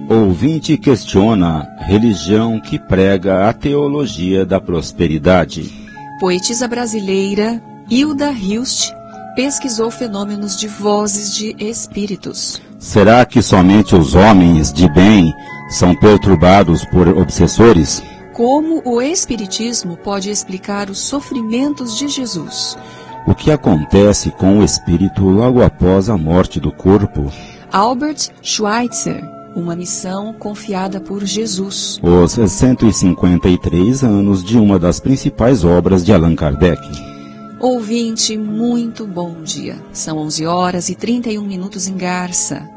Ouvinte questiona religião que prega a teologia da prosperidade. Poetisa brasileira Hilda Hilst pesquisou fenômenos de vozes de espíritos. Será que somente os homens de bem são perturbados por obsessores? Como o espiritismo pode explicar os sofrimentos de Jesus? O que acontece com o espírito logo após a morte do corpo? Albert Schweitzer, uma missão confiada por Jesus. Os 153 anos de uma das principais obras de Allan Kardec. Ouvinte, muito bom dia. São 11 horas e 31 minutos em Garça.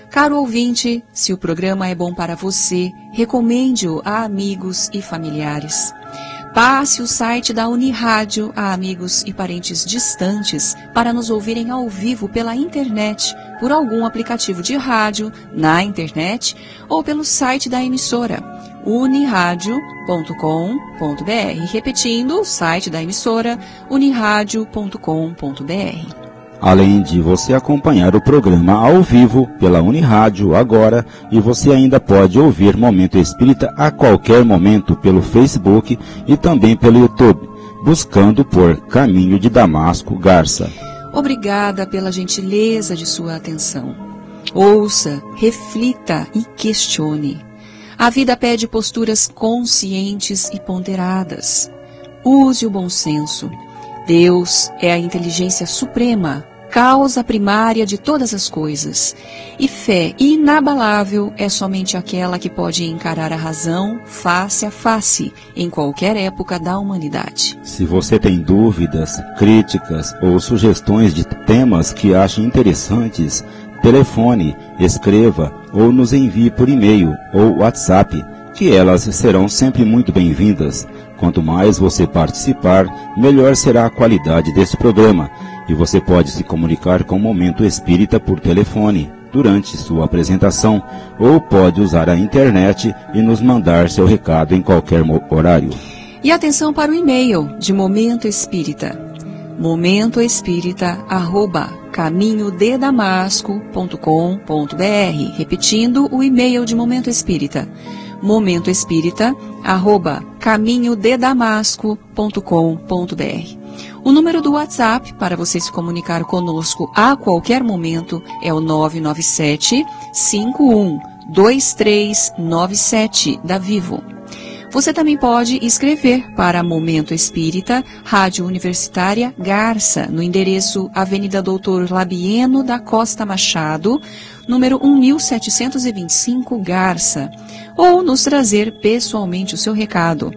Caro ouvinte, se o programa é bom para você, recomende-o a amigos e familiares. Passe o site da Unirádio a amigos e parentes distantes para nos ouvirem ao vivo pela internet, por algum aplicativo de rádio, na internet ou pelo site da emissora, uniradio.com.br. Repetindo, o site da emissora, uniradio.com.br. Além de você acompanhar o programa ao vivo pela Unirádio agora, e você ainda pode ouvir Momento Espírita a qualquer momento pelo Facebook e também pelo YouTube, buscando por Caminho de Damasco, Garça. Obrigada pela gentileza de sua atenção. Ouça, reflita e questione. A vida pede posturas conscientes e ponderadas. Use o bom senso. Deus é a inteligência suprema, causa primária de todas as coisas. E fé inabalável é somente aquela que pode encarar a razão face a face, em qualquer época da humanidade. Se você tem dúvidas, críticas ou sugestões de temas que ache interessantes, telefone, escreva ou nos envie por e-mail ou WhatsApp, que elas serão sempre muito bem-vindas. Quanto mais você participar, melhor será a qualidade deste programa. E você pode se comunicar com o Momento Espírita por telefone, durante sua apresentação, ou pode usar a internet e nos mandar seu recado em qualquer horário. E atenção para o e-mail de Momento Espírita. momentoespírita@caminhodedamasco.com.br. Repetindo o e-mail de Momento Espírita. momentoespírita@caminhodedamasco.com.br. O número do WhatsApp para você se comunicar conosco a qualquer momento é o 997-512397 da Vivo. Você também pode escrever para Momento Espírita, Rádio Universitária Garça, no endereço Avenida Doutor Labieno da Costa Machado, número 1725 Garça, ou nos trazer pessoalmente o seu recado.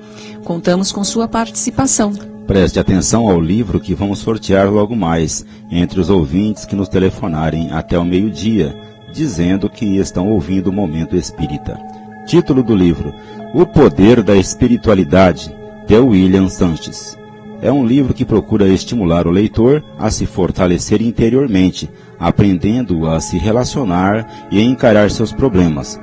Contamos com sua participação. Preste atenção ao livro que vamos sortear logo mais, entre os ouvintes que nos telefonarem até o meio-dia, dizendo que estão ouvindo o Momento Espírita. Título do livro: O Poder da Espiritualidade, de William Sanches. É um livro que procura estimular o leitor a se fortalecer interiormente, aprendendo a se relacionar e a encarar seus problemas.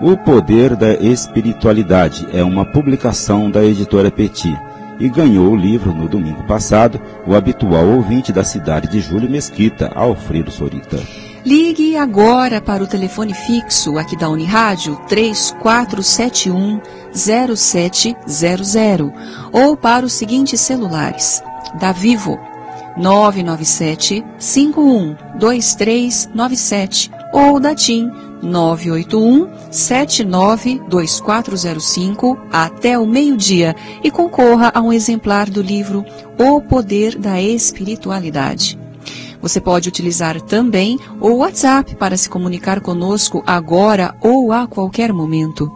O Poder da Espiritualidade é uma publicação da editora Petit e ganhou o livro no domingo passado o habitual ouvinte da cidade de Júlio Mesquita, Alfredo Sorita. Ligue agora para o telefone fixo aqui da Unirádio 3471-0700 ou para os seguintes celulares: da Vivo 997-512397 ou da TIM 981-792405 até o meio-dia e concorra a um exemplar do livro O Poder da Espiritualidade. Você pode utilizar também o WhatsApp para se comunicar conosco agora ou a qualquer momento.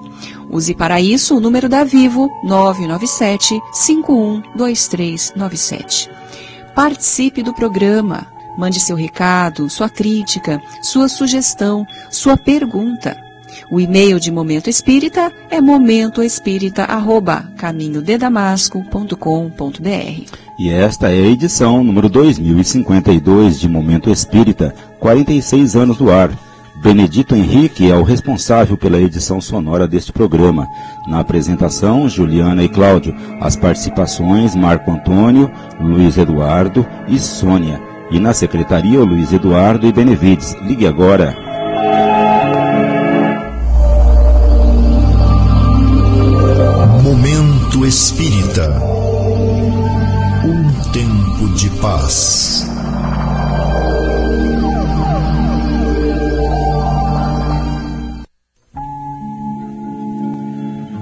Use para isso o número da Vivo 997-512397. Participe do programa. Mande seu recado, sua crítica, sua sugestão, sua pergunta. O e-mail de Momento Espírita é momentoespírita@caminhodedamasco.com.br. E esta é a edição número 2052 de Momento Espírita, 46 anos do ar. Benedito Henrique é o responsável pela edição sonora deste programa. Na apresentação, Juliana e Cláudio. As participações, Marco Antônio, Luiz Eduardo e Sônia. E na secretaria, Luiz Eduardo e Benevides. Ligue agora. Momento Espírita. Um tempo de paz.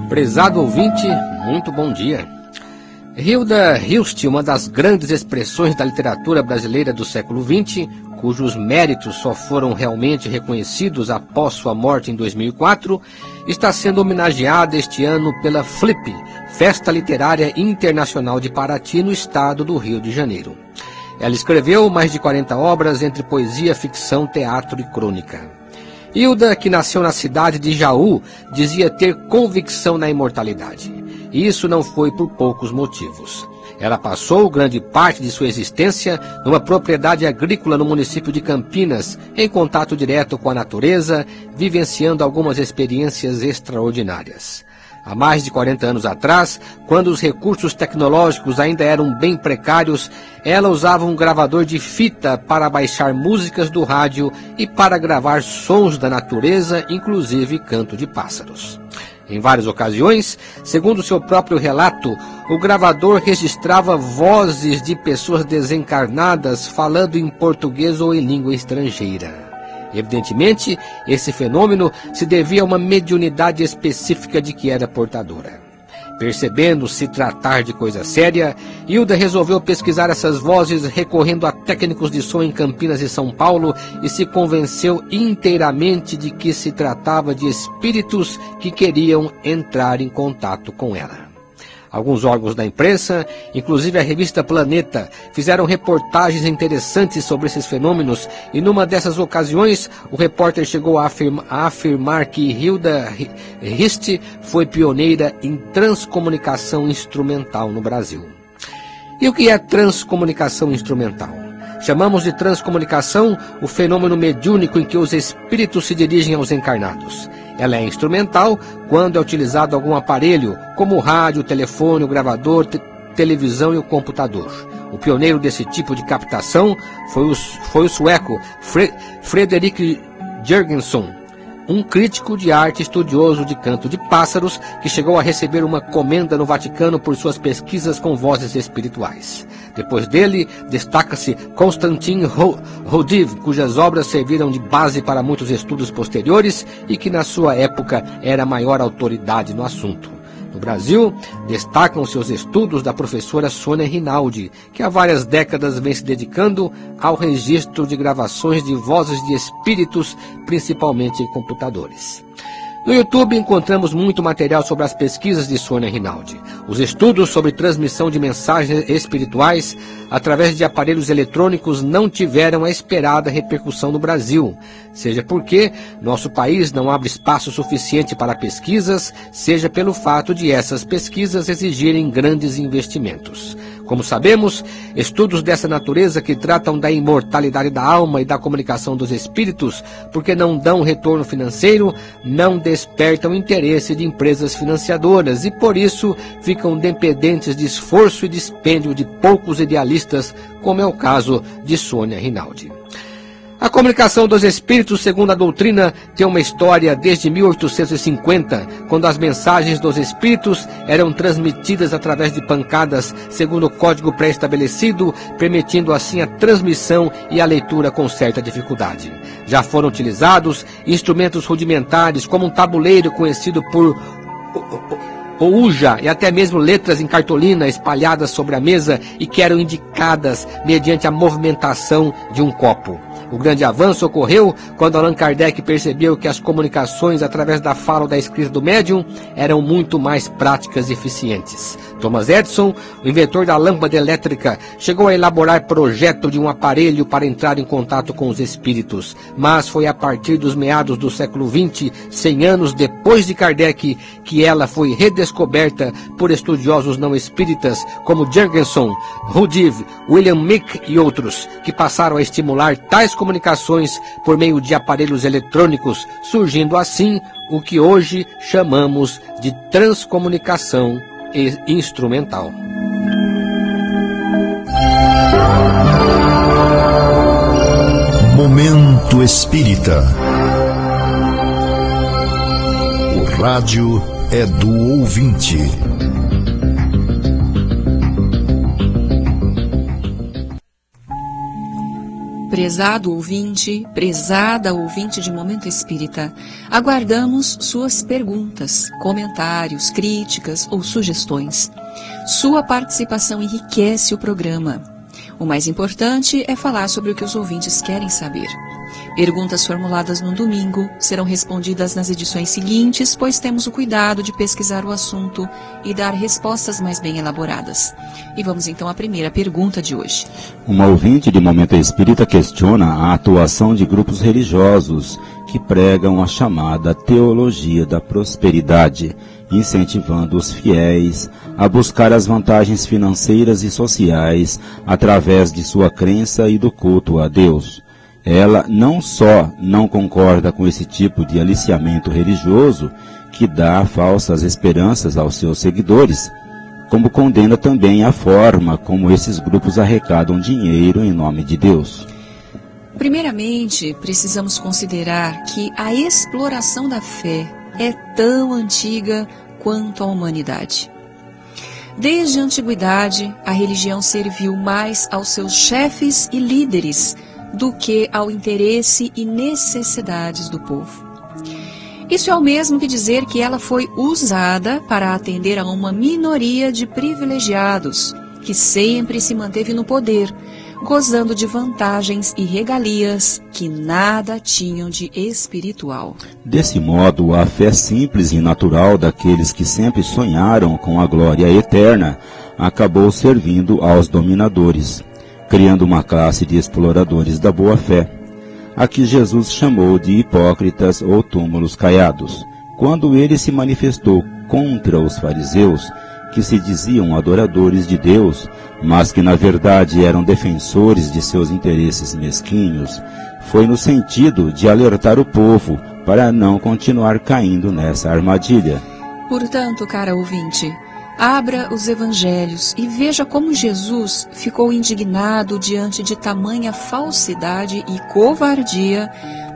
Prezado ouvinte, muito bom dia. Hilda Hilst, uma das grandes expressões da literatura brasileira do século XX, cujos méritos só foram realmente reconhecidos após sua morte em 2004, está sendo homenageada este ano pela FLIP, Festa Literária Internacional de Paraty, no estado do Rio de Janeiro. Ela escreveu mais de 40 obras entre poesia, ficção, teatro e crônica. Hilda, que nasceu na cidade de Jaú, dizia ter convicção na imortalidade. E isso não foi por poucos motivos. Ela passou grande parte de sua existência numa propriedade agrícola no município de Campinas, em contato direto com a natureza, vivenciando algumas experiências extraordinárias. Há mais de 40 anos atrás, quando os recursos tecnológicos ainda eram bem precários, ela usava um gravador de fita para baixar músicas do rádio e para gravar sons da natureza, inclusive canto de pássaros. Em várias ocasiões, segundo seu próprio relato, o gravador registrava vozes de pessoas desencarnadas falando em português ou em língua estrangeira. Evidentemente, esse fenômeno se devia a uma mediunidade específica de que era portadora. Percebendo se tratar de coisa séria, Hilda resolveu pesquisar essas vozes recorrendo a técnicos de som em Campinas e São Paulo e se convenceu inteiramente de que se tratava de espíritos que queriam entrar em contato com ela. Alguns órgãos da imprensa, inclusive a revista Planeta, fizeram reportagens interessantes sobre esses fenômenos e numa dessas ocasiões o repórter chegou a afirmar que Hilda Hilst foi pioneira em transcomunicação instrumental no Brasil. E o que é transcomunicação instrumental? Chamamos de transcomunicação o fenômeno mediúnico em que os espíritos se dirigem aos encarnados. Ela é instrumental quando é utilizado algum aparelho, como o rádio, o telefone, o gravador, televisão e o computador. O pioneiro desse tipo de captação foi o sueco Fredrik Jørgensen, um crítico de arte estudioso de canto de pássaros que chegou a receber uma comenda no Vaticano por suas pesquisas com vozes espirituais. Depois dele, destaca-se Konstantin Rodiv, cujas obras serviram de base para muitos estudos posteriores e que na sua época era a maior autoridade no assunto. No Brasil, destacam seus estudos da professora Sônia Rinaldi, que há várias décadas vem se dedicando ao registro de gravações de vozes de espíritos, principalmente em computadores. No YouTube encontramos muito material sobre as pesquisas de Sônia Rinaldi. Os estudos sobre transmissão de mensagens espirituais através de aparelhos eletrônicos não tiveram a esperada repercussão no Brasil, seja porque nosso país não abre espaço suficiente para pesquisas, seja pelo fato de essas pesquisas exigirem grandes investimentos. Como sabemos, estudos dessa natureza que tratam da imortalidade da alma e da comunicação dos espíritos, porque não dão retorno financeiro, não despertam interesse de empresas financiadoras e, por isso, ficam dependentes de esforço e dispêndio de poucos idealistas, como é o caso de Sônia Rinaldi. A comunicação dos espíritos, segundo a doutrina, tem uma história desde 1850, quando as mensagens dos espíritos eram transmitidas através de pancadas, segundo o código pré-estabelecido, permitindo assim a transmissão e a leitura com certa dificuldade. Já foram utilizados instrumentos rudimentares, como um tabuleiro conhecido por ouja e até mesmo letras em cartolina espalhadas sobre a mesa e que eram indicadas mediante a movimentação de um copo. O grande avanço ocorreu quando Allan Kardec percebeu que as comunicações através da fala ou da escrita do médium eram muito mais práticas e eficientes. Thomas Edison, o inventor da lâmpada elétrica, chegou a elaborar projeto de um aparelho para entrar em contato com os espíritos, mas foi a partir dos meados do século XX, 100 anos depois de Kardec, que ela foi redescoberta por estudiosos não espíritas como Jørgensen, Rodiv, William Mick e outros, que passaram a estimular tais comunicações por meio de aparelhos eletrônicos, surgindo assim o que hoje chamamos de transcomunicação instrumental. Momento Espírita. O rádio é do ouvinte. Prezado ouvinte, prezada ouvinte de Momento Espírita, aguardamos suas perguntas, comentários, críticas ou sugestões. Sua participação enriquece o programa. O mais importante é falar sobre o que os ouvintes querem saber. Perguntas formuladas no domingo serão respondidas nas edições seguintes, pois temos o cuidado de pesquisar o assunto e dar respostas mais bem elaboradas. E vamos então à primeira pergunta de hoje. Uma ouvinte de Momento Espírita questiona a atuação de grupos religiosos que pregam a chamada teologia da prosperidade, incentivando os fiéis a buscar as vantagens financeiras e sociais através de sua crença e do culto a Deus. Ela não só não concorda com esse tipo de aliciamento religioso, que dá falsas esperanças aos seus seguidores, como condena também a forma como esses grupos arrecadam dinheiro em nome de Deus. Primeiramente, precisamos considerar que a exploração da fé é tão antiga quanto a humanidade. Desde a antiguidade, a religião serviu mais aos seus chefes e líderes do que ao interesse e necessidades do povo. Isso é o mesmo que dizer que ela foi usada para atender a uma minoria de privilegiados, que sempre se manteve no poder, gozando de vantagens e regalias que nada tinham de espiritual. Desse modo, a fé simples e natural daqueles que sempre sonharam com a glória eterna acabou servindo aos dominadores, criando uma classe de exploradores da boa-fé, a que Jesus chamou de hipócritas ou túmulos caiados. Quando ele se manifestou contra os fariseus, que se diziam adoradores de Deus, mas que na verdade eram defensores de seus interesses mesquinhos, foi no sentido de alertar o povo para não continuar caindo nessa armadilha. Portanto, cara ouvinte, abra os evangelhos e veja como Jesus ficou indignado diante de tamanha falsidade e covardia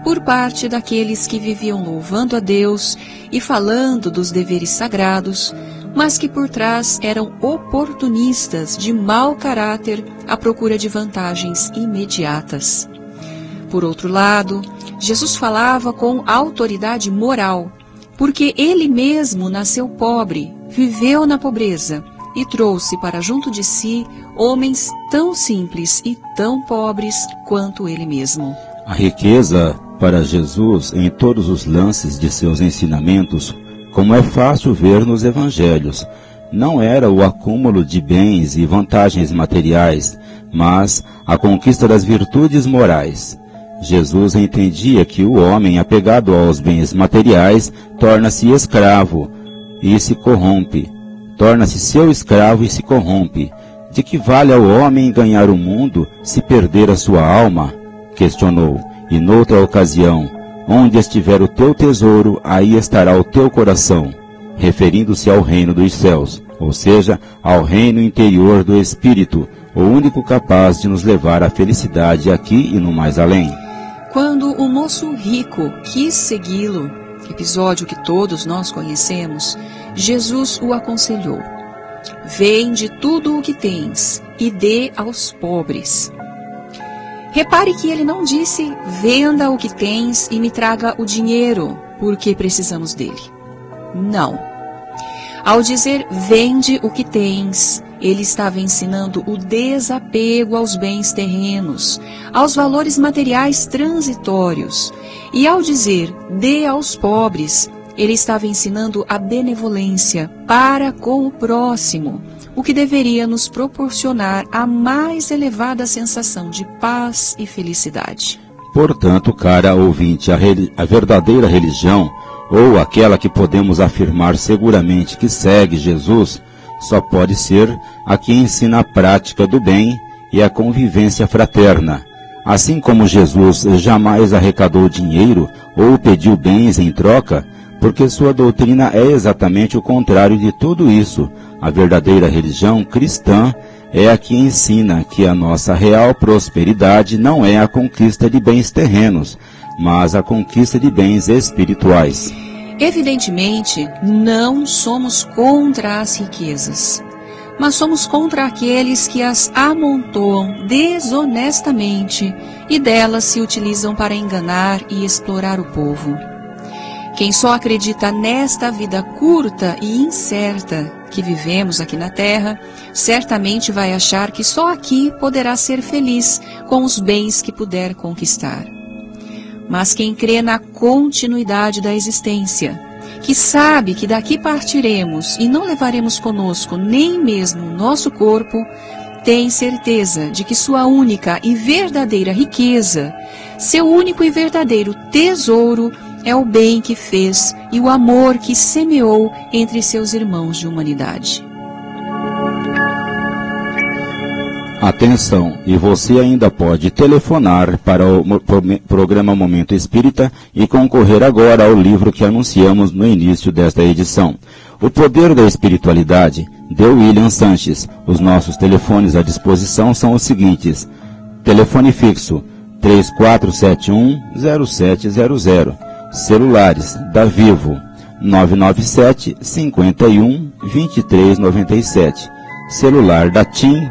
por parte daqueles que viviam louvando a Deus e falando dos deveres sagrados, mas que por trás eram oportunistas de mau caráter à procura de vantagens imediatas. Por outro lado, Jesus falava com autoridade moral, porque ele mesmo nasceu pobre, viveu na pobreza e trouxe para junto de si homens tão simples e tão pobres quanto ele mesmo. A riqueza para Jesus em todos os lances de seus ensinamentos, como é fácil ver nos evangelhos, não era o acúmulo de bens e vantagens materiais, mas a conquista das virtudes morais. Jesus entendia que o homem apegado aos bens materiais torna-se escravo e se corrompe. Torna-se seu escravo e se corrompe. De que vale ao homem ganhar o mundo se perder a sua alma? Questionou. E noutra ocasião, onde estiver o teu tesouro, aí estará o teu coração, referindo-se ao reino dos céus, ou seja, ao reino interior do Espírito, o único capaz de nos levar à felicidade aqui e no mais além. Quando o moço rico quis segui-lo, episódio que todos nós conhecemos, Jesus o aconselhou: vende tudo o que tens e dê aos pobres. Repare que ele não disse, venda o que tens e me traga o dinheiro, porque precisamos dele. Não. Ao dizer, vende o que tens, ele estava ensinando o desapego aos bens terrenos, aos valores materiais transitórios. E ao dizer, dê aos pobres, ele estava ensinando a benevolência para com o próximo, o que deveria nos proporcionar a mais elevada sensação de paz e felicidade. Portanto, cara ouvinte, a verdadeira religião, ou aquela que podemos afirmar seguramente que segue Jesus, só pode ser a que ensina a prática do bem e a convivência fraterna. Assim como Jesus jamais arrecadou dinheiro ou pediu bens em troca, porque sua doutrina é exatamente o contrário de tudo isso. A verdadeira religião cristã é a que ensina que a nossa real prosperidade não é a conquista de bens terrenos, mas a conquista de bens espirituais. Evidentemente, não somos contra as riquezas. mas somos contra aqueles que as amontoam desonestamente e delas se utilizam para enganar e explorar o povo. Quem só acredita nesta vida curta e incerta que vivemos aqui na Terra, certamente vai achar que só aqui poderá ser feliz com os bens que puder conquistar. Mas quem crê na continuidade da existência, que sabe que daqui partiremos e não levaremos conosco nem mesmo o nosso corpo, tem certeza de que sua única e verdadeira riqueza, seu único e verdadeiro tesouro, é o bem que fez e o amor que semeou entre seus irmãos de humanidade. Atenção, e você ainda pode telefonar para o programa Momento Espírita e concorrer agora ao livro que anunciamos no início desta edição. O Poder da Espiritualidade, de William Sanches. Os nossos telefones à disposição são os seguintes: telefone fixo 3471-0700, celulares da Vivo 997 51 2397, celular da TIM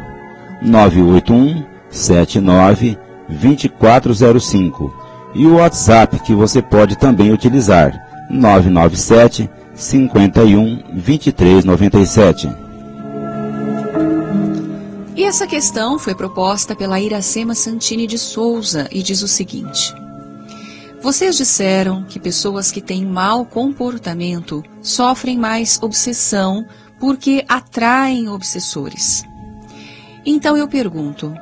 981 79 2405 e o WhatsApp que você pode também utilizar 997 51 2397. E essa questão foi proposta pela Iracema Santini de Souza e diz o seguinte: vocês disseram que pessoas que têm mau comportamento sofrem mais obsessão porque atraem obsessores. Então eu pergunto,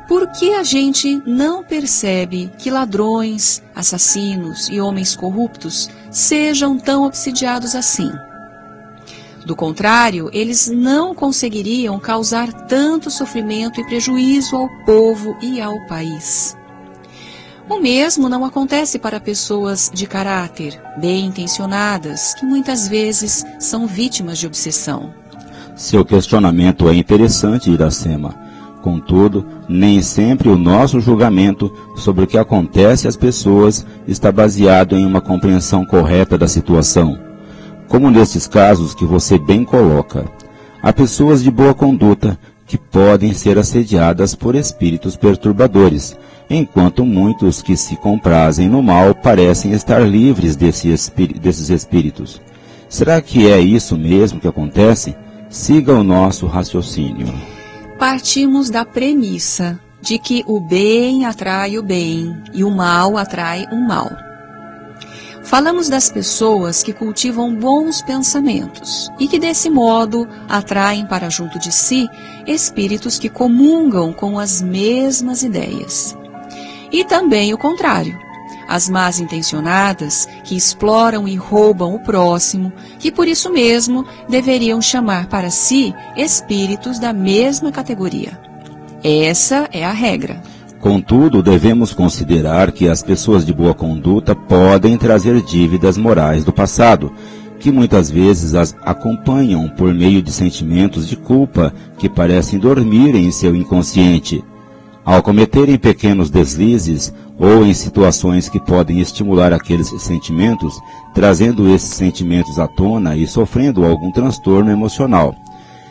por que a gente não percebe que ladrões, assassinos e homens corruptos sejam tão obsidiados assim? Do contrário, eles não conseguiriam causar tanto sofrimento e prejuízo ao povo e ao país. O mesmo não acontece para pessoas de caráter, bem intencionadas, que muitas vezes são vítimas de obsessão. Seu questionamento é interessante, Iracema. Contudo, nem sempre o nosso julgamento sobre o que acontece às pessoas está baseado em uma compreensão correta da situação. Como nestes casos que você bem coloca, há pessoas de boa conduta que podem ser assediadas por espíritos perturbadores, enquanto muitos que se comprazem no mal parecem estar livres desses espíritos. Será que é isso mesmo que acontece? Siga o nosso raciocínio. Partimos da premissa de que o bem atrai o bem e o mal atrai o mal. Falamos das pessoas que cultivam bons pensamentos e que, desse modo, atraem para junto de si espíritos que comungam com as mesmas ideias. E também o contrário, as más intencionadas que exploram e roubam o próximo, que por isso mesmo deveriam chamar para si espíritos da mesma categoria. Essa é a regra. Contudo, devemos considerar que as pessoas de boa conduta podem trazer dívidas morais do passado, que muitas vezes as acompanham por meio de sentimentos de culpa que parecem dormir em seu inconsciente. Ao cometerem pequenos deslizes ou em situações que podem estimular aqueles sentimentos, trazendo esses sentimentos à tona e sofrendo algum transtorno emocional,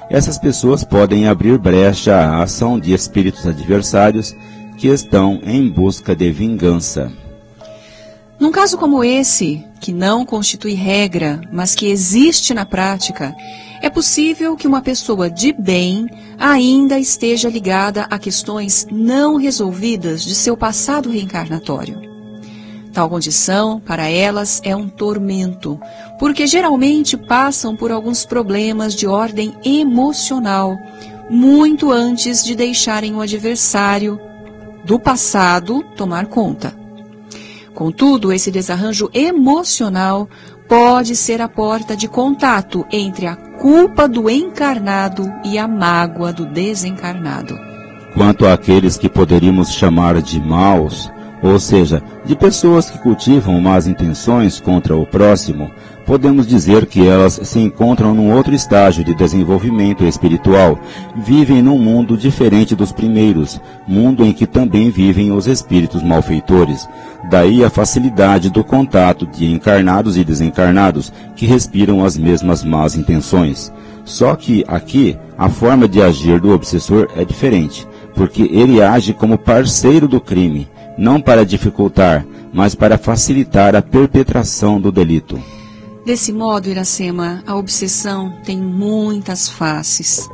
essas pessoas podem abrir brecha à ação de espíritos adversários que estão em busca de vingança. Num caso como esse, que não constitui regra, mas que existe na prática, é possível que uma pessoa de bem ainda esteja ligada a questões não resolvidas de seu passado reencarnatório. Tal condição, para elas, é um tormento, porque geralmente passam por alguns problemas de ordem emocional, muito antes de deixarem o adversário do passado tomar conta. Contudo, esse desarranjo emocional pode ser a porta de contato entre a culpa do encarnado e a mágoa do desencarnado. Quanto àqueles que poderíamos chamar de maus, ou seja, de pessoas que cultivam más intenções contra o próximo, podemos dizer que elas se encontram num outro estágio de desenvolvimento espiritual, vivem num mundo diferente dos primeiros, mundo em que também vivem os espíritos malfeitores. Daí a facilidade do contato de encarnados e desencarnados que respiram as mesmas más intenções. Só que aqui a forma de agir do obsessor é diferente, porque ele age como parceiro do crime, não para dificultar, mas para facilitar a perpetração do delito. Desse modo, Iracema, a obsessão tem muitas faces.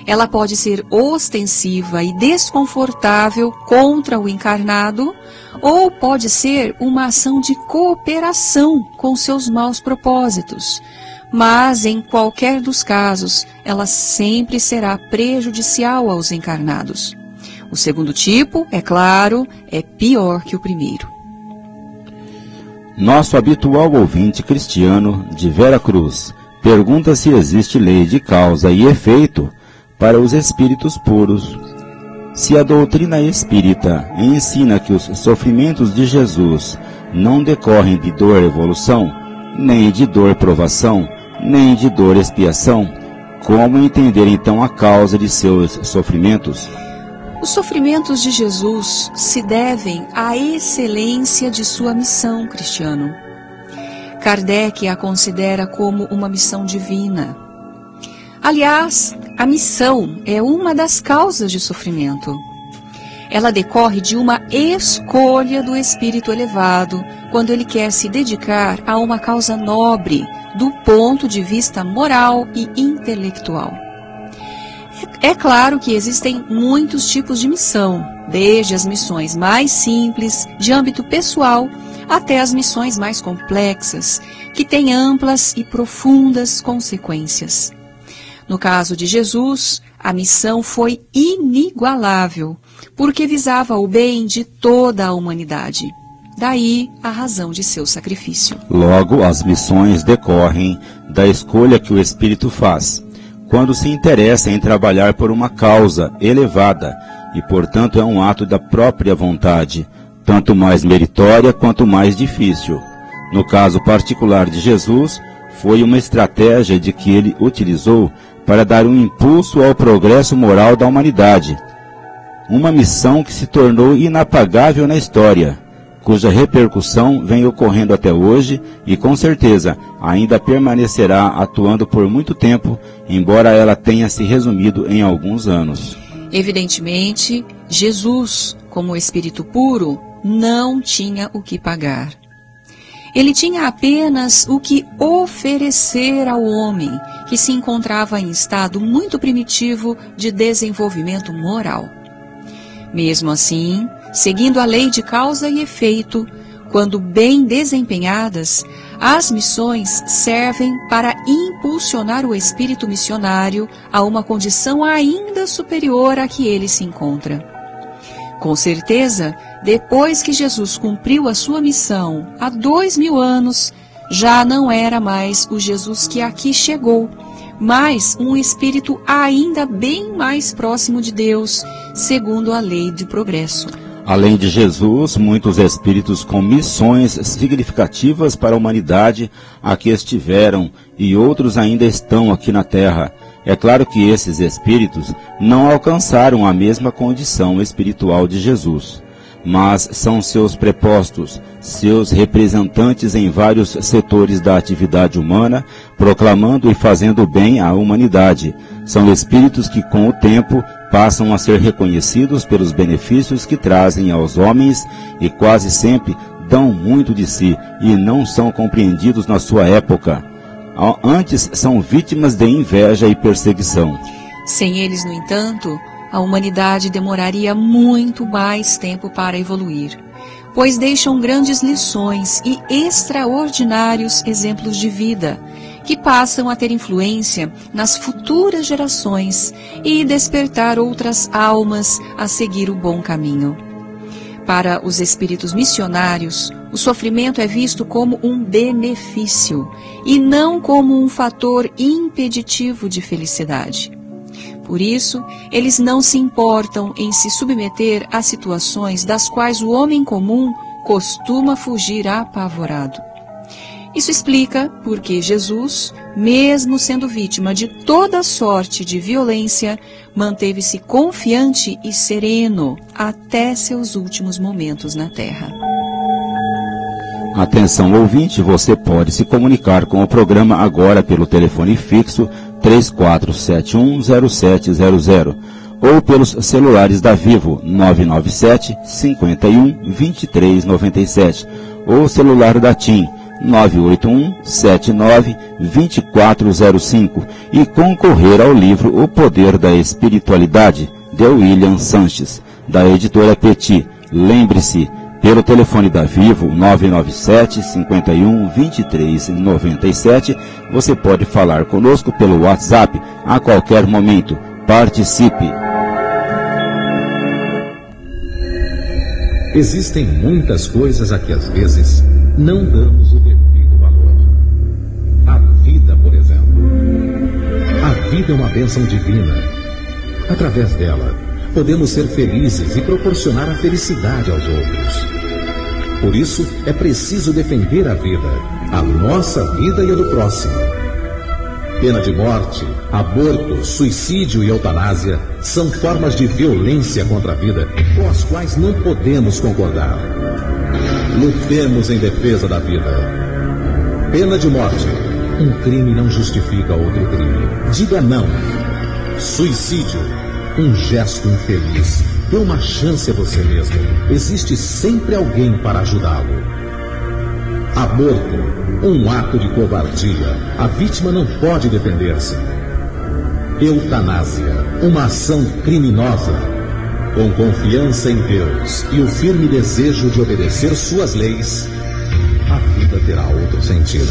Ela pode ser ostensiva e desconfortável contra o encarnado, ou pode ser uma ação de cooperação com seus maus propósitos. Mas, em qualquer dos casos, ela sempre será prejudicial aos encarnados. O segundo tipo, é claro, é pior que o primeiro. Nosso habitual ouvinte cristiano de Vera Cruz pergunta se existe lei de causa e efeito para os espíritos puros. Se a doutrina espírita ensina que os sofrimentos de Jesus não decorrem de dor evolução, nem de dor provação, nem de dor expiação, como entender então a causa de seus sofrimentos? Os sofrimentos de Jesus se devem à excelência de sua missão, cristiano. Kardec a considera como uma missão divina. Aliás, a missão é uma das causas de sofrimento. Ela decorre de uma escolha do espírito elevado, quando ele quer se dedicar a uma causa nobre, do ponto de vista moral e intelectual. É claro que existem muitos tipos de missão, desde as missões mais simples, de âmbito pessoal, até as missões mais complexas, que têm amplas e profundas consequências. No caso de Jesus, a missão foi inigualável, porque visava o bem de toda a humanidade. Daí a razão de seu sacrifício. Logo, as missões decorrem da escolha que o Espírito faz, quando se interessa em trabalhar por uma causa elevada, e portanto é um ato da própria vontade, tanto mais meritória quanto mais difícil. No caso particular de Jesus, foi uma estratégia de que ele utilizou para dar um impulso ao progresso moral da humanidade. Uma missão que se tornou inapagável na história, cuja repercussão vem ocorrendo até hoje e, com certeza, ainda permanecerá atuando por muito tempo, embora ela tenha se resumido em alguns anos. Evidentemente, Jesus, como espírito puro, não tinha o que pagar. Ele tinha apenas o que oferecer ao homem, que se encontrava em estado muito primitivo de desenvolvimento moral. Mesmo assim, seguindo a lei de causa e efeito, quando bem desempenhadas, as missões servem para impulsionar o espírito missionário a uma condição ainda superior à que ele se encontra. Com certeza, depois que Jesus cumpriu a sua missão há 2000 anos, já não era mais o Jesus que aqui chegou, mas um espírito ainda bem mais próximo de Deus, segundo a lei de progresso. Além de Jesus, muitos espíritos com missões significativas para a humanidade aqui estiveram e outros ainda estão aqui na Terra. É claro que esses espíritos não alcançaram a mesma condição espiritual de Jesus, mas são seus prepostos, seus representantes em vários setores da atividade humana, proclamando e fazendo bem à humanidade. São espíritos que, com o tempo, passam a ser reconhecidos pelos benefícios que trazem aos homens e quase sempre dão muito de si e não são compreendidos na sua época. Antes, são vítimas de inveja e perseguição. Sem eles, no entanto, a humanidade demoraria muito mais tempo para evoluir, pois deixam grandes lições e extraordinários exemplos de vida, que passam a ter influência nas futuras gerações e despertar outras almas a seguir o bom caminho. Para os espíritos missionários, o sofrimento é visto como um benefício e não como um fator impeditivo de felicidade. Por isso, eles não se importam em se submeter a situações das quais o homem comum costuma fugir apavorado. Isso explica porque Jesus, mesmo sendo vítima de toda sorte de violência, manteve-se confiante e sereno até seus últimos momentos na Terra. Atenção ouvinte, você pode se comunicar com o programa agora pelo telefone fixo 34710700 ou pelos celulares da Vivo 997 51 23 97 ou celular da TIM 981 79 2405 e concorrer ao livro O Poder da Espiritualidade, de William Sanches, da editora Petit. Lembre-se, pelo telefone da Vivo 997 51 23 97, você pode falar conosco pelo WhatsApp a qualquer momento. Participe! Existem muitas coisas a que às vezes não damos o devido valor. A vida, por exemplo. A vida é uma bênção divina. Através dela, podemos ser felizes e proporcionar a felicidade aos outros. Por isso, é preciso defender a vida, a nossa vida e a do próximo. Pena de morte, aborto, suicídio e eutanásia são formas de violência contra a vida com as quais não podemos concordar. Lutemos em defesa da vida. Pena de morte. Um crime não justifica outro crime. Diga não. Suicídio. Um gesto infeliz. Dê uma chance a você mesmo. Existe sempre alguém para ajudá-lo. Aborto. Um ato de covardia. A vítima não pode defender-se. Eutanásia. Uma ação criminosa. Com confiança em Deus e o firme desejo de obedecer suas leis, a vida terá outro sentido.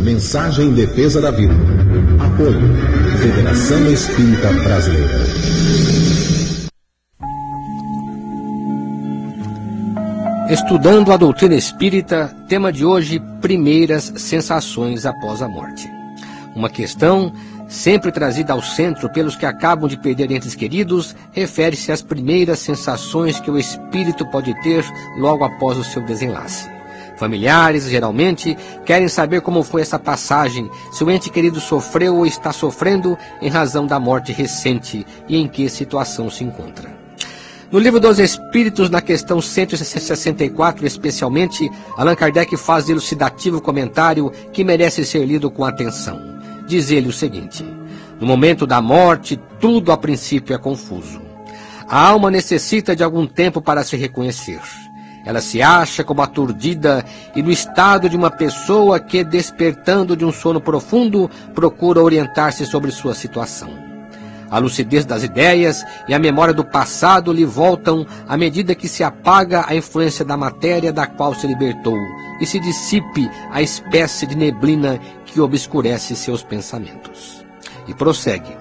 Mensagem em defesa da vida. Apoio. Federação Espírita Brasileira. Estudando a doutrina espírita, tema de hoje, primeiras sensações após a morte. Uma questão sempre trazida ao centro pelos que acabam de perder entes queridos, refere-se às primeiras sensações que o espírito pode ter logo após o seu desenlace. Familiares, geralmente, querem saber como foi essa passagem, se o ente querido sofreu ou está sofrendo em razão da morte recente e em que situação se encontra. No Livro dos Espíritos, na questão 164, especialmente, Allan Kardec faz elucidativo comentário que merece ser lido com atenção. Diz ele o seguinte: no momento da morte, tudo a princípio é confuso. A alma necessita de algum tempo para se reconhecer. Ela se acha como aturdida e no estado de uma pessoa que, despertando de um sono profundo, procura orientar-se sobre sua situação. A lucidez das ideias e a memória do passado lhe voltam à medida que se apaga a influência da matéria da qual se libertou e se dissipe a espécie de neblina que obscurece seus pensamentos. E prossegue.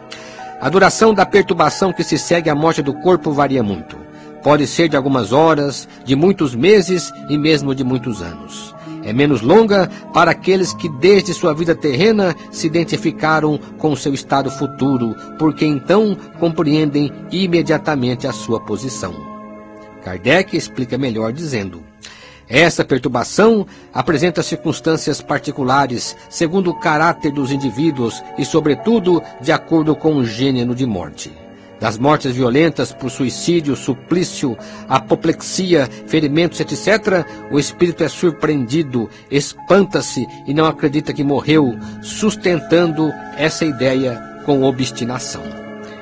A duração da perturbação que se segue à morte do corpo varia muito. Pode ser de algumas horas, de muitos meses e mesmo de muitos anos. É menos longa para aqueles que desde sua vida terrena se identificaram com seu estado futuro, porque então compreendem imediatamente a sua posição. Kardec explica melhor dizendo: essa perturbação apresenta circunstâncias particulares, segundo o caráter dos indivíduos e, sobretudo, de acordo com o gênero de morte. Das mortes violentas por suicídio, suplício, apoplexia, ferimentos, etc., o espírito é surpreendido, espanta-se e não acredita que morreu, sustentando essa ideia com obstinação.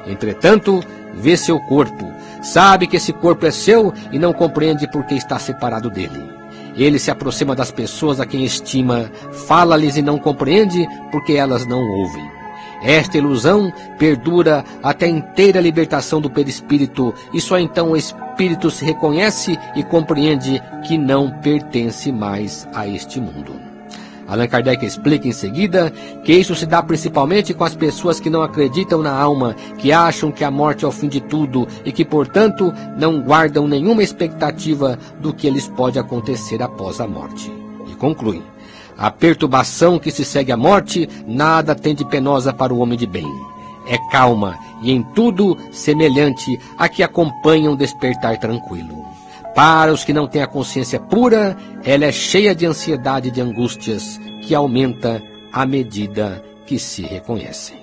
Entretanto, vê seu corpo, sabe que esse corpo é seu e não compreende por que está separado dele. Ele se aproxima das pessoas a quem estima, fala-lhes e não compreende porque elas não ouvem. Esta ilusão perdura até a inteira libertação do perispírito e só então o espírito se reconhece e compreende que não pertence mais a este mundo. Allan Kardec explica em seguida que isso se dá principalmente com as pessoas que não acreditam na alma, que acham que a morte é o fim de tudo e que, portanto, não guardam nenhuma expectativa do que lhes pode acontecer após a morte. E conclui: a perturbação que se segue à morte nada tem de penosa para o homem de bem. É calma e em tudo semelhante a que acompanha um despertar tranquilo. Para os que não têm a consciência pura, ela é cheia de ansiedade e de angústias, que aumenta à medida que se reconhecem.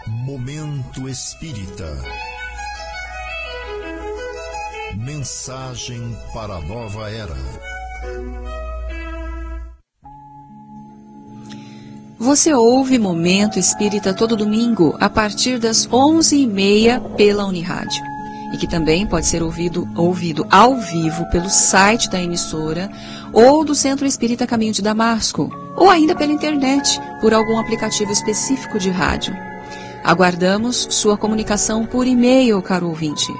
Momento Espírita. Mensagem para a nova era. Você ouve Momento Espírita todo domingo, a partir das 11h30 pela Unirádio. E que também pode ser ouvido ao vivo pelo site da emissora ou do Centro Espírita Caminho de Damasco, ou ainda pela internet, por algum aplicativo específico de rádio. Aguardamos sua comunicação por e-mail, caro ouvinte.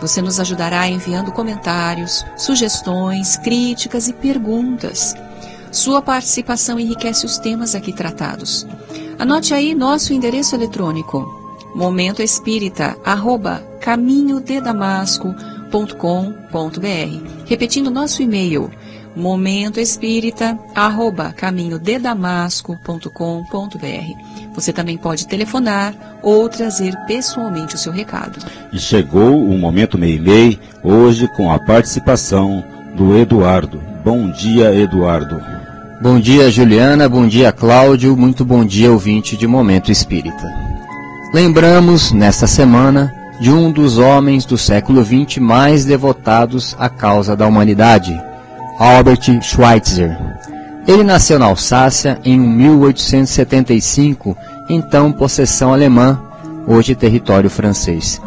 Você nos ajudará enviando comentários, sugestões, críticas e perguntas. Sua participação enriquece os temas aqui tratados. Anote aí nosso endereço eletrônico: momentoespírita@caminhodedamasco.com.br. Repetindo nosso e-mail: momentoespírita@caminhodedamasco.com.br. Você também pode telefonar ou trazer pessoalmente o seu recado. E chegou o Momento Meimei, hoje com a participação do Eduardo. Bom dia, Eduardo. Bom dia, Juliana. Bom dia, Cláudio. Muito bom dia, ouvinte de Momento Espírita. Lembramos, nesta semana, de um dos homens do século XX mais devotados à causa da humanidade, Albert Schweitzer. Ele nasceu na Alsácia em 1875, então possessão alemã, hoje território francês.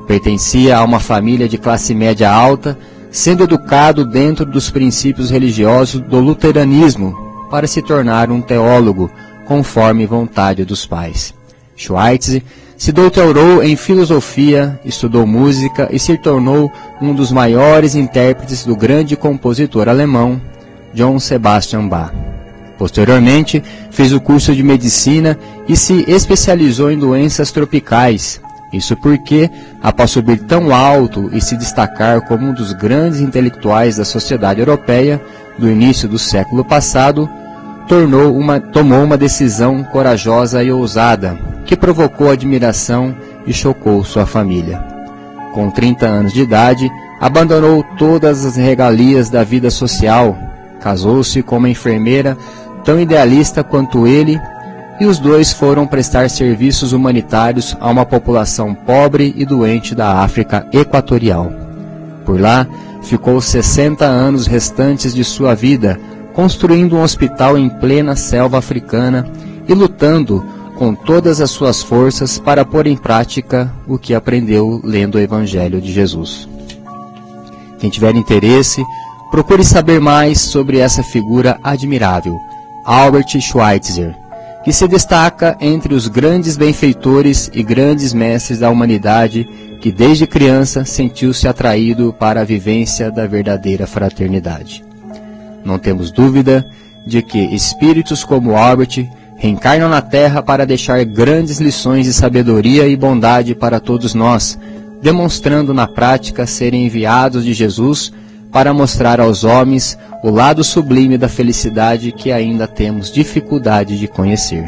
Pertencia a uma família de classe média alta, sendo educado dentro dos princípios religiosos do luteranismo para se tornar um teólogo, conforme vontade dos pais. Schweitzer se doutorou em filosofia, estudou música e se tornou um dos maiores intérpretes do grande compositor alemão, Johann Sebastian Bach. Posteriormente, fez o curso de medicina e se especializou em doenças tropicais. Isso porque, após subir tão alto e se destacar como um dos grandes intelectuais da sociedade europeia do início do século passado, tomou uma decisão corajosa e ousada, que provocou admiração e chocou sua família. Com 30 anos de idade, abandonou todas as regalias da vida social, casou-se com uma enfermeira tão idealista quanto ele, e os dois foram prestar serviços humanitários a uma população pobre e doente da África Equatorial. Por lá, ficou 60 anos restantes de sua vida, construindo um hospital em plena selva africana e lutando com todas as suas forças para pôr em prática o que aprendeu lendo o Evangelho de Jesus. Quem tiver interesse, procure saber mais sobre essa figura admirável, Albert Schweitzer, que se destaca entre os grandes benfeitores e grandes mestres da humanidade, que desde criança sentiu-se atraído para a vivência da verdadeira fraternidade. Não temos dúvida de que espíritos como Albert reencarnam na Terra para deixar grandes lições de sabedoria e bondade para todos nós, demonstrando na prática serem enviados de Jesus para mostrar aos homens o lado sublime da felicidade que ainda temos dificuldade de conhecer.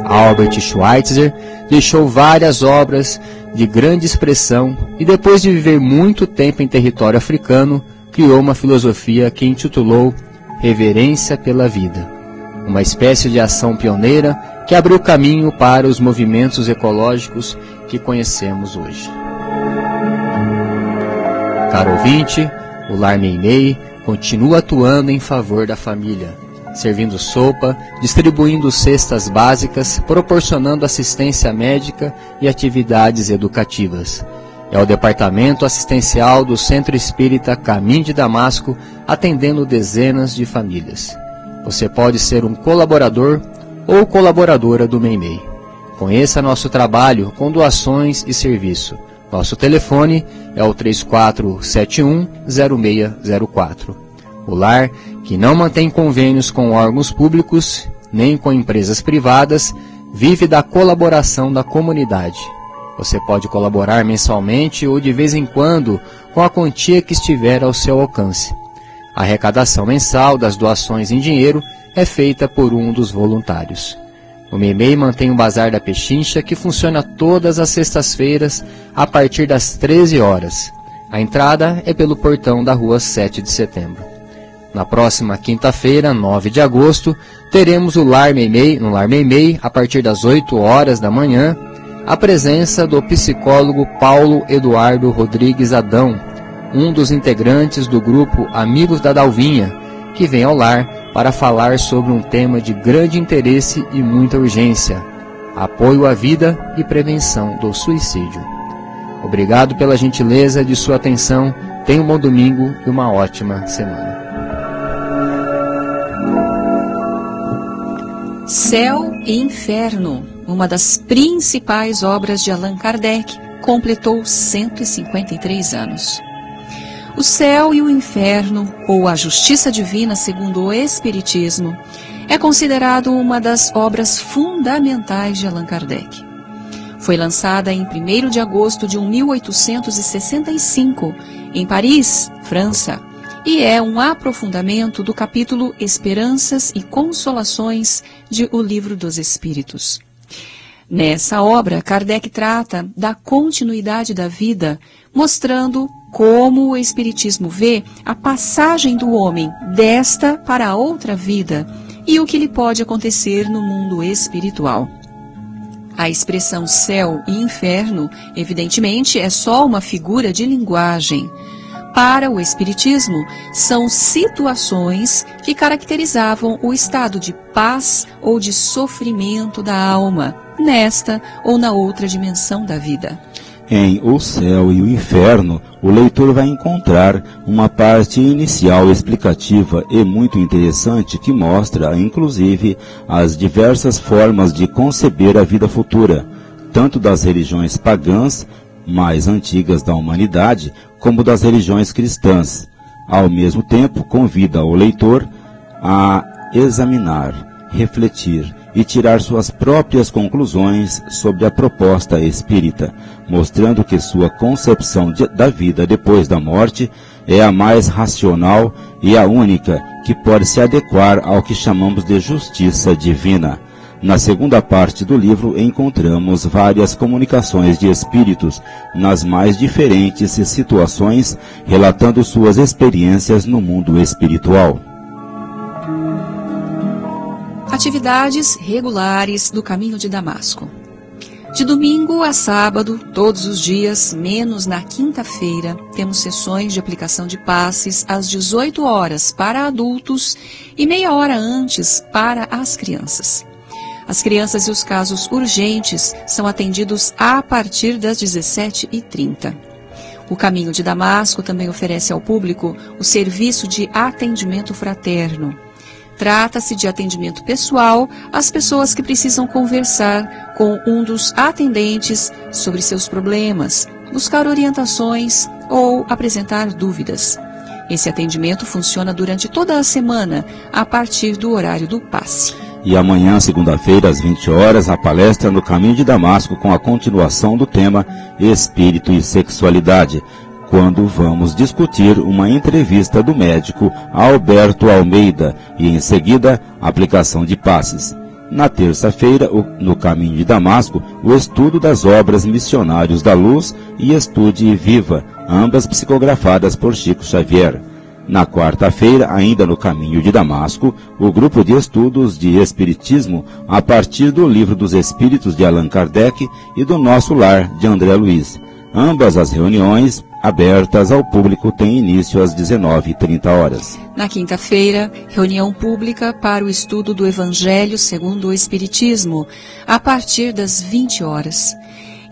Albert Schweitzer deixou várias obras de grande expressão e, depois de viver muito tempo em território africano, criou uma filosofia que intitulou Reverência pela Vida, uma espécie de ação pioneira que abriu caminho para os movimentos ecológicos que conhecemos hoje. Caro ouvinte, o Lar Meimei continua atuando em favor da família, servindo sopa, distribuindo cestas básicas, proporcionando assistência médica e atividades educativas. É o departamento assistencial do Centro Espírita Caminho de Damasco, atendendo dezenas de famílias. Você pode ser um colaborador ou colaboradora do Meimei. Conheça nosso trabalho com doações e serviço. Nosso telefone é o 3471-0604. O lar, que não mantém convênios com órgãos públicos, nem com empresas privadas, vive da colaboração da comunidade. Você pode colaborar mensalmente ou de vez em quando com a quantia que estiver ao seu alcance. A arrecadação mensal das doações em dinheiro é feita por um dos voluntários. O Meimei mantém o Bazar da Pechincha, que funciona todas as sextas-feiras a partir das 13 horas. A entrada é pelo portão da rua 7 de setembro. Na próxima quinta-feira, 9 de agosto, teremos no Lar Meimei, a partir das 8 horas da manhã, a presença do psicólogo Paulo Eduardo Rodrigues Adão, um dos integrantes do grupo Amigos da Dalvinha, que vem ao lar para falar sobre um tema de grande interesse e muita urgência: apoio à vida e prevenção do suicídio. Obrigado pela gentileza de sua atenção. Tenha um bom domingo e uma ótima semana. Céu e Inferno, uma das principais obras de Allan Kardec, completou 153 anos. O Céu e o Inferno, ou a Justiça Divina segundo o Espiritismo, é considerado uma das obras fundamentais de Allan Kardec. Foi lançada em 1º de agosto de 1865, em Paris, França, e é um aprofundamento do capítulo Esperanças e Consolações de O Livro dos Espíritos. Nessa obra, Kardec trata da continuidade da vida, mostrando como o Espiritismo vê a passagem do homem desta para a outra vida e o que lhe pode acontecer no mundo espiritual. A expressão céu e inferno, evidentemente, é só uma figura de linguagem. Para o Espiritismo, são situações que caracterizavam o estado de paz ou de sofrimento da alma, nesta ou na outra dimensão da vida. Em O Céu e o Inferno, o leitor vai encontrar uma parte inicial explicativa e muito interessante que mostra, inclusive, as diversas formas de conceber a vida futura, tanto das religiões pagãs mais antigas da humanidade, como das religiões cristãs. Ao mesmo tempo, convida o leitor a examinar, refletir e tirar suas próprias conclusões sobre a proposta espírita, mostrando que sua concepção da vida depois da morte é a mais racional e a única que pode se adequar ao que chamamos de justiça divina. Na segunda parte do livro encontramos várias comunicações de espíritos nas mais diferentes situações, relatando suas experiências no mundo espiritual. Atividades regulares do Caminho de Damasco. De domingo a sábado, todos os dias, menos na quinta-feira, temos sessões de aplicação de passes às 18 horas para adultos e meia hora antes para as crianças. As crianças e os casos urgentes são atendidos a partir das 17h30. O Caminho de Damasco também oferece ao público o serviço de atendimento fraterno. Trata-se de atendimento pessoal às pessoas que precisam conversar com um dos atendentes sobre seus problemas, buscar orientações ou apresentar dúvidas. Esse atendimento funciona durante toda a semana, a partir do horário do passe. E amanhã, segunda-feira, às 20 horas, a palestra no Caminho de Damasco com a continuação do tema Espírito e Sexualidade, quando vamos discutir uma entrevista do médico Alberto Almeida e, em seguida, aplicação de passes. Na terça-feira, no Caminho de Damasco, o estudo das obras Missionários da Luz e Estude Viva, ambas psicografadas por Chico Xavier. Na quarta-feira, ainda no Caminho de Damasco, o grupo de estudos de Espiritismo a partir do Livro dos Espíritos de Allan Kardec e do Nosso Lar, de André Luiz. Ambas as reuniões, abertas ao público, têm início às 19h30. Na quinta-feira, reunião pública para o estudo do Evangelho segundo o Espiritismo, a partir das 20 horas.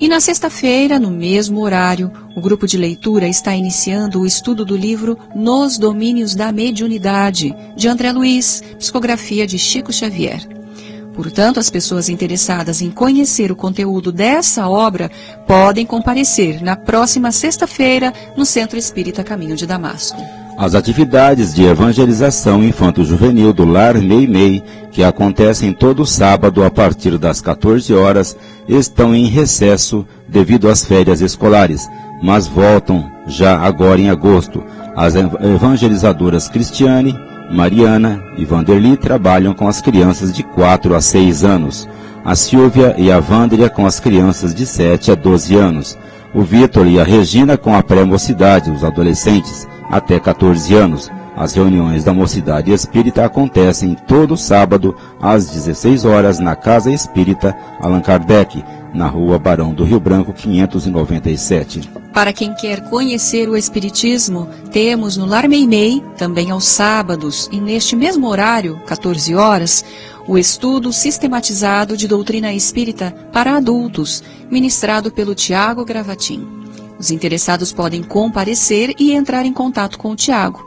E na sexta-feira, no mesmo horário, o grupo de leitura está iniciando o estudo do livro Nos Domínios da Mediunidade, de André Luiz, psicografia de Chico Xavier. Portanto, as pessoas interessadas em conhecer o conteúdo dessa obra podem comparecer na próxima sexta-feira no Centro Espírita Caminho de Damasco. As atividades de evangelização infanto-juvenil do Lar Meimei, que acontecem todo sábado a partir das 14 horas, estão em recesso devido às férias escolares, mas voltam já agora em agosto. As evangelizadoras Cristiane, Mariana e Vanderly trabalham com as crianças de 4 a 6 anos. A Silvia e a Vândria com as crianças de 7 a 12 anos. O Vitor e a Regina com a pré-mocidade, os adolescentes, até 14 anos. As reuniões da Mocidade Espírita acontecem todo sábado às 16 horas na Casa Espírita Allan Kardec, na Rua Barão do Rio Branco, 597. Para quem quer conhecer o Espiritismo, temos no Lar Meimei, também aos sábados, e neste mesmo horário, 14 horas, o estudo sistematizado de doutrina espírita para adultos, ministrado pelo Tiago Gravatin. Os interessados podem comparecer e entrar em contato com o Tiago.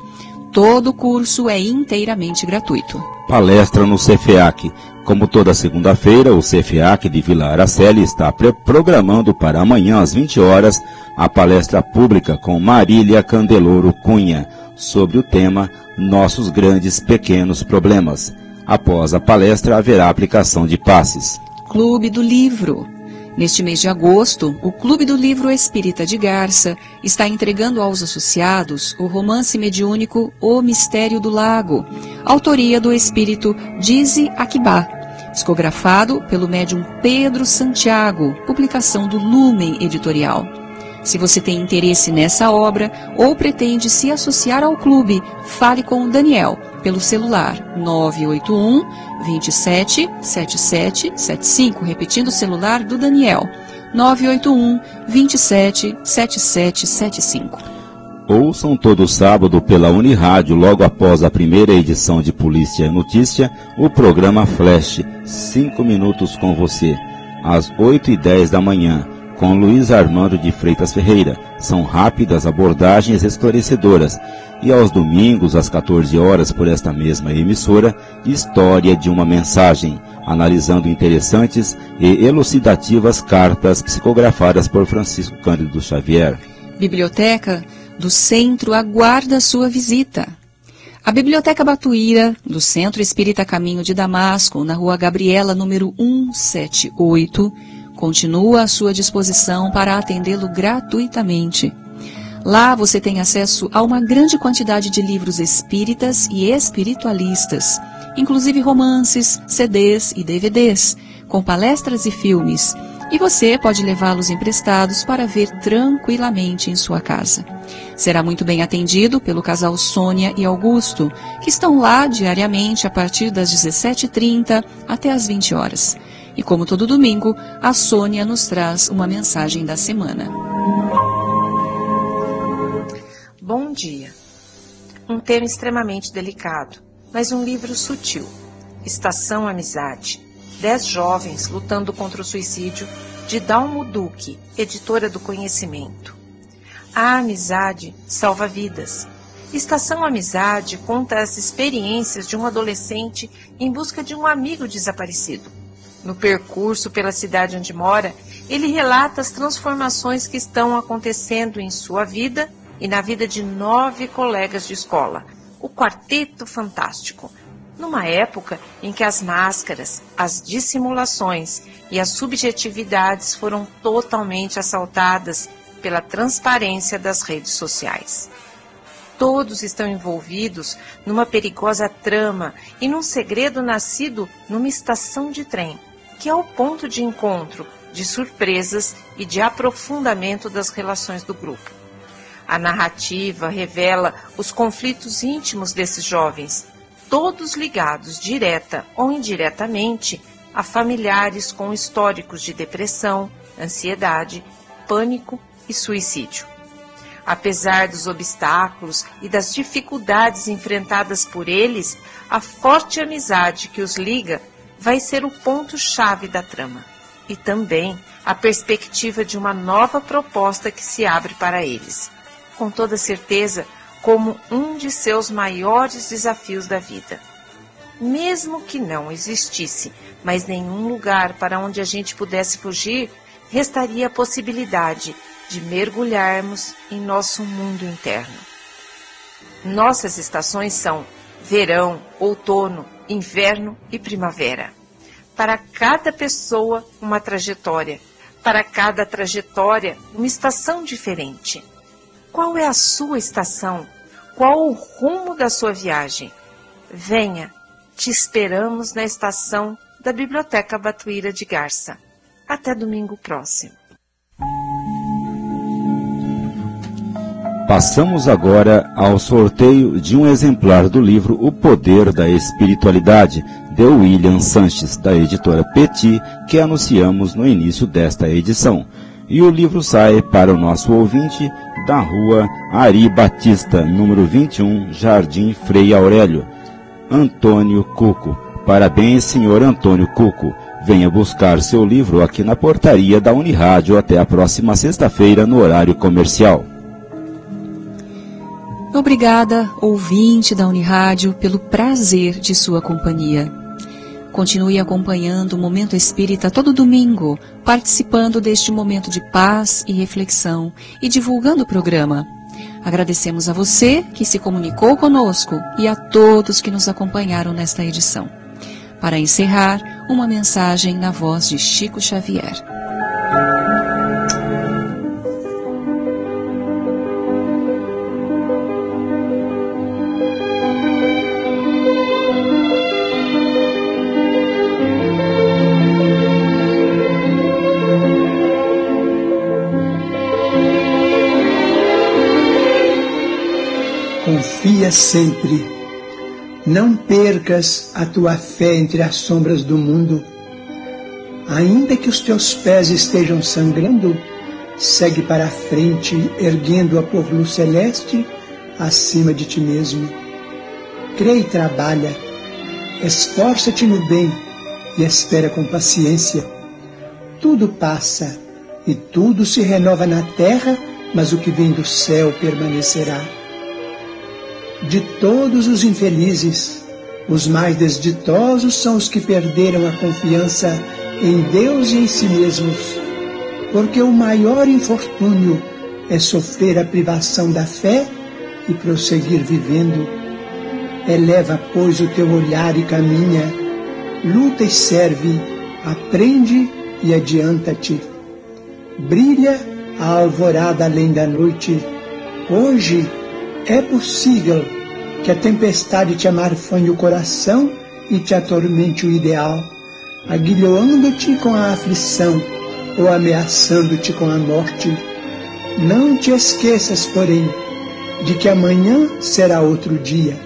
Todo o curso é inteiramente gratuito. Palestra no CFEAC. Como toda segunda-feira, o CFEAC de Vila Araceli está programando para amanhã às 20 horas a palestra pública com Marília Candeloro Cunha sobre o tema Nossos Grandes Pequenos Problemas. Após a palestra, haverá aplicação de passes. Clube do Livro. Neste mês de agosto, o Clube do Livro Espírita de Garça está entregando aos associados o romance mediúnico O Mistério do Lago, autoria do espírito Dize Akibá, psicografado pelo médium Pedro Santiago, publicação do Lumen Editorial. Se você tem interesse nessa obra ou pretende se associar ao clube, fale com o Daniel pelo celular 981 27 77 75, repetindo o celular do Daniel, 981 27 77 75. Ouçam todo sábado pela Unirádio, logo após a primeira edição de Polícia e Notícia, o programa Flash, 5 minutos com você, às 8h10 da manhã, com Luiz Armando de Freitas Ferreira. São rápidas abordagens esclarecedoras. E aos domingos, às 14 horas, por esta mesma emissora, História de uma Mensagem, analisando interessantes e elucidativas cartas psicografadas por Francisco Cândido Xavier. Biblioteca do Centro aguarda sua visita. A Biblioteca Batuíra, do Centro Espírita Caminho de Damasco, na Rua Gabriela, número 178, continua à sua disposição para atendê-lo gratuitamente. Lá você tem acesso a uma grande quantidade de livros espíritas e espiritualistas, inclusive romances, CDs e DVDs, com palestras e filmes, e você pode levá-los emprestados para ver tranquilamente em sua casa. Será muito bem atendido pelo casal Sônia e Augusto, que estão lá diariamente a partir das 17h30 até as 20 horas. E como todo domingo, a Sônia nos traz uma mensagem da semana. Bom dia. Um tema extremamente delicado, mas um livro sutil. Estação Amizade. 10 jovens lutando contra o suicídio, de Dalmo Duque, editora do Conhecimento. A amizade salva vidas. Estação Amizade conta as experiências de um adolescente em busca de um amigo desaparecido. No percurso pela cidade onde mora, ele relata as transformações que estão acontecendo em sua vida e na vida de 9 colegas de escola, o Quarteto Fantástico, numa época em que as máscaras, as dissimulações e as subjetividades foram totalmente assaltadas pela transparência das redes sociais. Todos estão envolvidos numa perigosa trama e num segredo nascido numa estação de trem, que é o ponto de encontro, de surpresas e de aprofundamento das relações do grupo. A narrativa revela os conflitos íntimos desses jovens, todos ligados direta ou indiretamente a familiares com históricos de depressão, ansiedade, pânico e suicídio. Apesar dos obstáculos e das dificuldades enfrentadas por eles, a forte amizade que os liga vai ser o ponto-chave da trama e também a perspectiva de uma nova proposta que se abre para eles, com toda certeza como um de seus maiores desafios da vida. Mesmo que não existisse mais nenhum lugar para onde a gente pudesse fugir, restaria a possibilidade de mergulharmos em nosso mundo interno. Nossas estações são verão, outono, inverno e primavera. Para cada pessoa, uma trajetória. Para cada trajetória, uma estação diferente. Qual é a sua estação? Qual o rumo da sua viagem? Venha, te esperamos na estação da Biblioteca Batuíra de Garça. Até domingo próximo. Passamos agora ao sorteio de um exemplar do livro O Poder da Espiritualidade, de William Sanches, da editora Petit, que anunciamos no início desta edição. E o livro sai para o nosso ouvinte da rua Ari Batista, número 21, Jardim Frei Aurélio, Antônio Cuco. Parabéns, senhor Antônio Cuco. Venha buscar seu livro aqui na portaria da Unirádio até a próxima sexta-feira, no horário comercial. Obrigada, ouvinte da Unirádio, pelo prazer de sua companhia. Continue acompanhando o Momento Espírita todo domingo, participando deste momento de paz e reflexão e divulgando o programa. Agradecemos a você que se comunicou conosco e a todos que nos acompanharam nesta edição. Para encerrar, uma mensagem na voz de Chico Xavier. Confia sempre. Não percas a tua fé entre as sombras do mundo. Ainda que os teus pés estejam sangrando, segue para a frente, erguendo-a por luz celeste acima de ti mesmo. Crê e trabalha. Esforça-te no bem e espera com paciência. Tudo passa e tudo se renova na terra, mas o que vem do céu permanecerá. De todos os infelizes, os mais desditosos são os que perderam a confiança em Deus e em si mesmos, porque o maior infortúnio é sofrer a privação da fé e prosseguir vivendo. Eleva, pois, o teu olhar e caminha, luta e serve, aprende e adianta-te. Brilha a alvorada além da noite. Hoje é possível que a tempestade te amarfanhe o coração e te atormente o ideal, aguilhoando-te com a aflição ou ameaçando-te com a morte. Não te esqueças, porém, de que amanhã será outro dia.